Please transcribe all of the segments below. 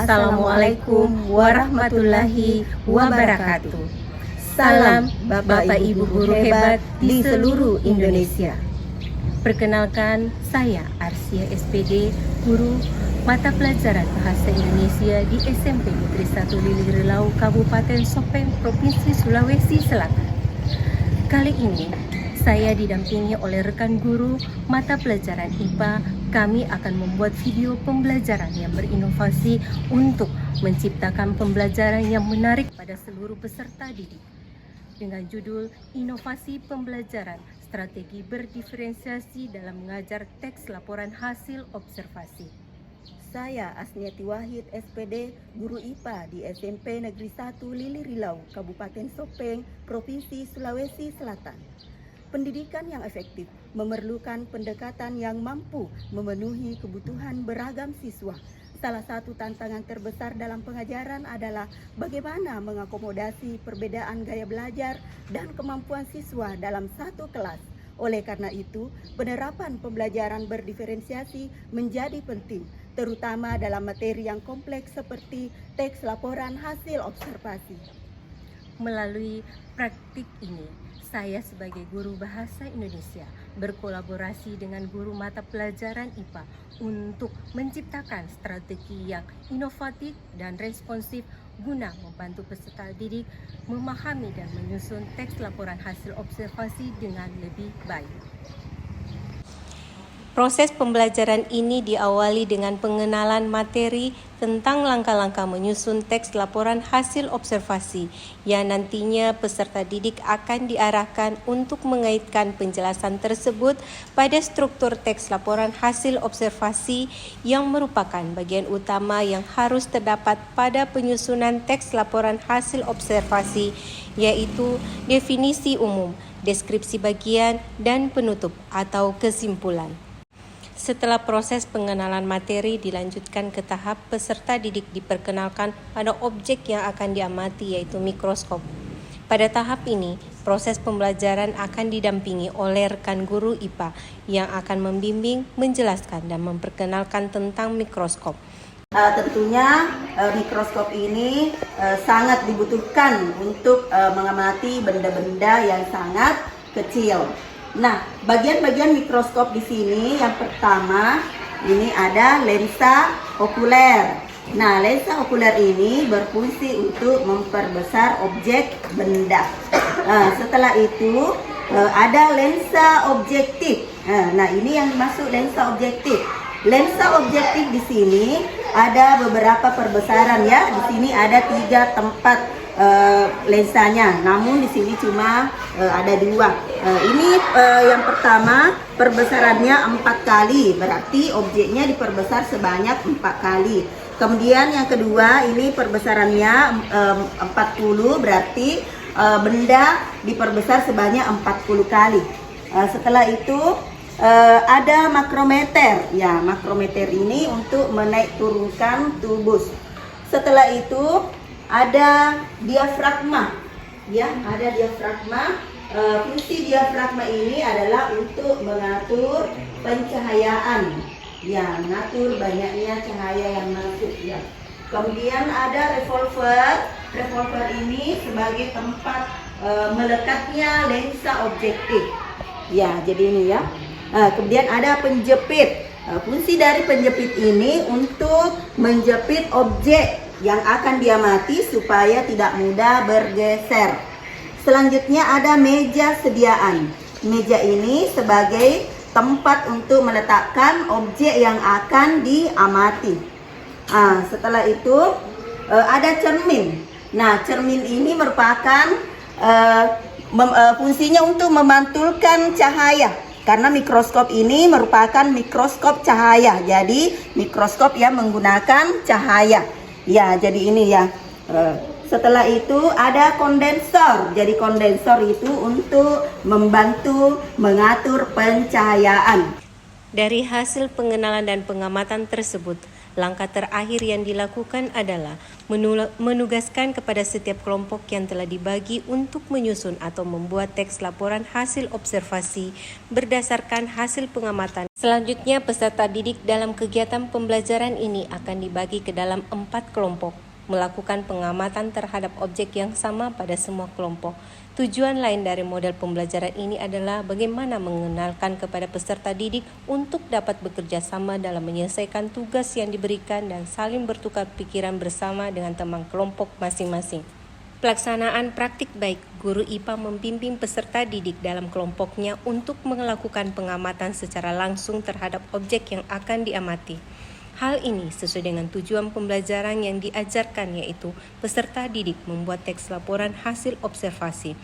Assalamualaikum warahmatullahi wabarakatuh. Salam Bapak Ibu guru hebat di seluruh Indonesia. Perkenalkan, saya Arsia SPD, guru mata pelajaran Bahasa Indonesia di SMP Negeri 1 Lili Rilau, Kabupaten Sopeng, Provinsi Sulawesi Selatan. Kali ini saya didampingi oleh rekan guru mata pelajaran IPA. Kami akan membuat video pembelajaran yang berinovasi untuk menciptakan pembelajaran yang menarik pada seluruh peserta didik. Dengan judul Inovasi Pembelajaran, Strategi Berdiferensiasi dalam Mengajar Teks Laporan Hasil Observasi. Saya Asniati Wahid, SPD, guru IPA di SMP Negeri 1 Lili Rilau, Kabupaten Sopeng, Provinsi Sulawesi Selatan. Pendidikan yang efektif memerlukan pendekatan yang mampu memenuhi kebutuhan beragam siswa. Salah satu tantangan terbesar dalam pengajaran adalah bagaimana mengakomodasi perbedaan gaya belajar dan kemampuan siswa dalam satu kelas. Oleh karena itu, penerapan pembelajaran berdiferensiasi menjadi penting, terutama dalam materi yang kompleks seperti teks laporan hasil observasi. Melalui praktik ini, saya sebagai guru bahasa Indonesia berkolaborasi dengan guru mata pelajaran IPA untuk menciptakan strategi yang inovatif dan responsif guna membantu peserta didik memahami dan menyusun teks laporan hasil observasi dengan lebih baik. Proses pembelajaran ini diawali dengan pengenalan materi tentang langkah-langkah menyusun teks laporan hasil observasi yang nantinya peserta didik akan diarahkan untuk mengaitkan penjelasan tersebut pada struktur teks laporan hasil observasi yang merupakan bagian utama yang harus terdapat pada penyusunan teks laporan hasil observasi, yaitu definisi umum, deskripsi bagian, dan penutup atau kesimpulan. Setelah proses pengenalan materi dilanjutkan ke tahap peserta didik diperkenalkan pada objek yang akan diamati, yaitu mikroskop. Pada tahap ini, proses pembelajaran akan didampingi oleh rekan guru IPA yang akan membimbing, menjelaskan, dan memperkenalkan tentang mikroskop. Tentunya mikroskop ini sangat dibutuhkan untuk mengamati benda-benda yang sangat kecil. Nah, bagian-bagian mikroskop di sini yang pertama ini ada lensa okuler. Nah, lensa okuler ini berfungsi untuk memperbesar objek benda. Setelah itu ada lensa objektif. Nah, ini yang dimaksud lensa objektif. Lensa objektif di sini ada beberapa perbesaran ya. Di sini ada 3 tempat lensanya, namun di sini cuma ada 2. Ini yang pertama perbesarannya 4 kali, berarti objeknya diperbesar sebanyak 4 kali. Kemudian yang kedua ini perbesarannya 40, berarti benda diperbesar sebanyak 40 kali. Setelah itu ada makrometer. Ya, makrometer ini untuk menaik turunkan tubus. Setelah itu ada diafragma. Ya, ada diafragma. Fungsi diafragma ini adalah untuk mengatur pencahayaan. Ya, mengatur banyaknya cahaya yang masuk. Ya. Kemudian ada revolver. Revolver ini sebagai tempat melekatnya lensa objektif. Ya, jadi ini ya. Kemudian ada penjepit. Fungsi dari penjepit ini untuk menjepit objek yang akan diamati supaya tidak mudah bergeser. Selanjutnya ada meja sediaan. Meja ini sebagai tempat untuk meletakkan objek yang akan diamati. Setelah itu ada cermin. Nah, cermin ini merupakan fungsinya untuk memantulkan cahaya. Karena mikroskop ini merupakan mikroskop cahaya. Jadi mikroskop yang menggunakan cahaya. Ya, jadi ini ya. Setelah itu ada kondensor. Jadi kondensor itu untuk membantu mengatur pencahayaan. Dari hasil pengenalan dan pengamatan tersebut, langkah terakhir yang dilakukan adalah menugaskan kepada setiap kelompok yang telah dibagi untuk menyusun atau membuat teks laporan hasil observasi berdasarkan hasil pengamatan Selanjutnya, peserta didik dalam kegiatan pembelajaran ini akan dibagi ke dalam 4 kelompok, melakukan pengamatan terhadap objek yang sama pada semua kelompok. Tujuan lain dari model pembelajaran ini adalah bagaimana mengenalkan kepada peserta didik untuk dapat bekerja sama dalam menyelesaikan tugas yang diberikan dan saling bertukar pikiran bersama dengan teman kelompok masing-masing. Pelaksanaan praktik baik, guru IPA membimbing peserta didik dalam kelompoknya untuk melakukan pengamatan secara langsung terhadap objek yang akan diamati. Hal ini sesuai dengan tujuan pembelajaran yang diajarkan, yaitu peserta didik membuat teks laporan hasil observasi.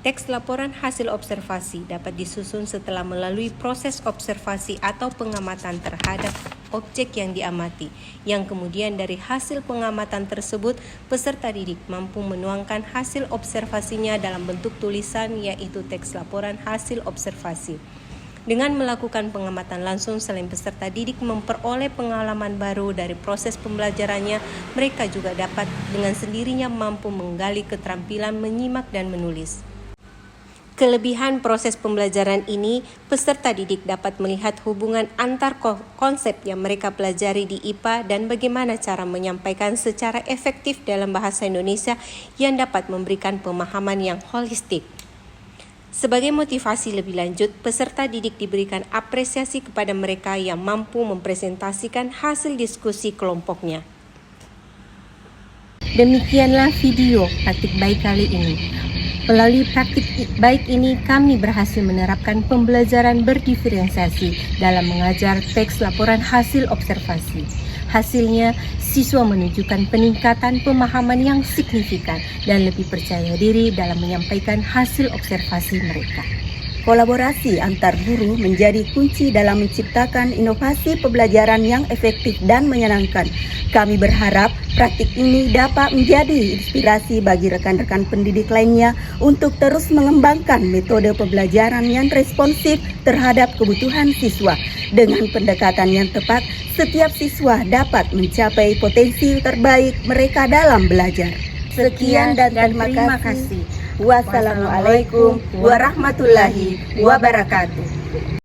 Teks laporan hasil observasi dapat disusun setelah melalui proses observasi atau pengamatan terhadap objek yang diamati, yang kemudian dari hasil pengamatan tersebut, peserta didik mampu menuangkan hasil observasinya dalam bentuk tulisan, yaitu teks laporan hasil observasi. Dengan melakukan pengamatan langsung, selain peserta didik memperoleh pengalaman baru dari proses pembelajarannya, mereka juga dapat dengan sendirinya mampu menggali keterampilan menyimak dan menulis. Kelebihan proses pembelajaran ini, peserta didik dapat melihat hubungan antar konsep yang mereka pelajari di IPA dan bagaimana cara menyampaikan secara efektif dalam bahasa Indonesia yang dapat memberikan pemahaman yang holistik. Sebagai motivasi lebih lanjut, peserta didik diberikan apresiasi kepada mereka yang mampu mempresentasikan hasil diskusi kelompoknya. Demikianlah video praktik baik kali ini. Melalui praktik baik ini, kami berhasil menerapkan pembelajaran berdiferensiasi dalam mengajar teks laporan hasil observasi. Hasilnya, siswa menunjukkan peningkatan pemahaman yang signifikan dan lebih percaya diri dalam menyampaikan hasil observasi mereka. Kolaborasi antar guru menjadi kunci dalam menciptakan inovasi pembelajaran yang efektif dan menyenangkan. Kami berharap praktik ini dapat menjadi inspirasi bagi rekan-rekan pendidik lainnya untuk terus mengembangkan metode pembelajaran yang responsif terhadap kebutuhan siswa. Dengan pendekatan yang tepat, setiap siswa dapat mencapai potensi terbaik mereka dalam belajar. Sekian dan terima kasih. Wassalamualaikum warahmatullahi wabarakatuh.